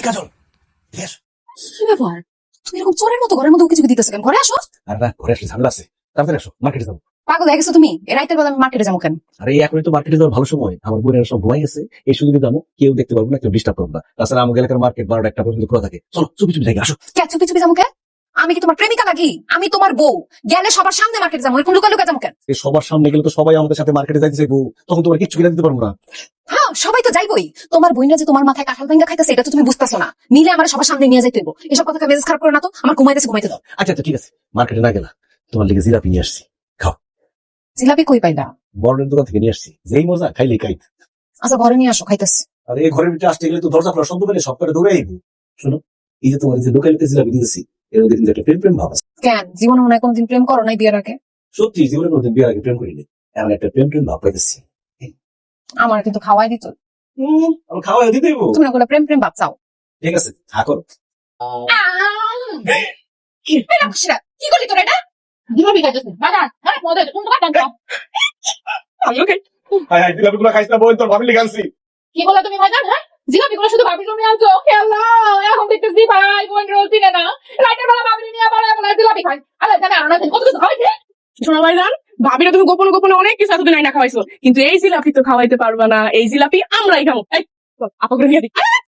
কাজল yes. কি ব্যাপার, তুমি এরকম চোরের মতো ঘরের মধ্যে কিছু দিতেছো কেন? ঘরে আসো। আর না, ঘরে আসলে ঝামেলা আছে, তাড়াতাড়ি আসো, মার্কেটে যাবো। পাগল হয়ে গেছো তুমি? এই রাইতের বেলা আমি মার্কেটে যাবো কেন? আরে এখনই তো মার্কেটে যাওয়ার ভালো সময়, আমার বোনের সব ঘুমাই গেছে, এই সুযোগে যাবো, কেউ দেখতে পারবো না, কেউ ডিস্টার্ব করবো না। তাছাড়া আমাদের এলাকার মার্কেট 12টা পর্যন্ত খোলা থাকে। চলো চুপি চুপি যাই, আসো। কে চুপি চুপি যাবো কেন? আমি কি তোমার প্রেমিকা নাকি? আমি তোমার বউ, গেলে সবার সামনে মার্কেটে যাবো, এরকম লুকা লুকা যাবো কেন? এই সবার সামনে গেলে তো সবাই আমাদের সাথে মার্কেটে যাইতে চাইবো, তখন তোমার কিচ্ছু কিনে দিতে পারবো না। হ্যাঁ, সবাই তো যাইবই। তোমার বইনা যে তোমার মাথায় কাঁঠাল ভেঙ্গা খাইতেছে, এটা তো তুমি বুঝতেছো না। নিলে আমার সবার সামনে নিয়ে যাইতে হইব। এসব কথা মেজাজ খারাপ করে না তো, আমার ঘুমাইতেছে, ঘুমাইতে দাও। আচ্ছা আচ্ছা ঠিক আছে, মার্কেটে না গেলা, তোমার লিগে জিলাপি নিয়ে আসছি, খাও। জিলাপি কই পাইলা? বড়ের দোকান থেকে নিয়ে আসছি, যেই মজা খাইলে খাই। আচ্ছা ঘরে নিয়ে আসো, খাইতেছি। আর এই ঘরের ভিতরে আসতে গেলে তো দরজা খোলা, শব্দ পেলে সব করে দৌড়ে আইবো। শোনো, এই যে তোমার যে লোকালিতে জিলাপি দিতেছি, এর মধ্যে কিন্তু একটা প্রেম প্রেম ভাব আছে। কেন, জীবনে মনে হয় কোনদিন প্রেম করো নাই বিয়ের আগে? সত্যি জীবনে কোনোদিন বিয়ের আগে প্রেম করিনি, এমন একটা প্রেম প্রেম ভাব পাইতেছি। আমার কিন্তু খাওয়াই দিত। আমি খাওয়া দিতে দেবো। তুমি না বলে প্রেম প্রেম ভাব চাও। ঠিক আছে, থাকো। কি করলি তোর এটা? জিলাপি খাইতেছে বাজার হ্যাঁ মদের কোন দোকান দাও আমিও খাই। হাই হাই, জিলাপি গুলো খাইছ না বোন, তোর ভাবি লিগানছি। কি বলে তুমি ভাইজান? হ্যাঁ জিলাপি গুলো শুধু ভাবির রুমে আনছো, খেলা এখন দেখতেছি ভাই বোন রোল চিনে না, রাতের বেলা ভাবি নিয়ে আবার এমন জিলাপি খাই। আরে জানা আর না কত কিছু খাইছে। শোনো ভাইজান, ভাবিরা তুমি গোপনে গোপনে অনেক কিছু এতদিন আইনা খাওয়াইছো, কিন্তু এই জিলাপি তো খাওয়াইতে পারবা না। এই জিলাপি আমরাই খাবো। এই আপাকে নিয়ে দিই।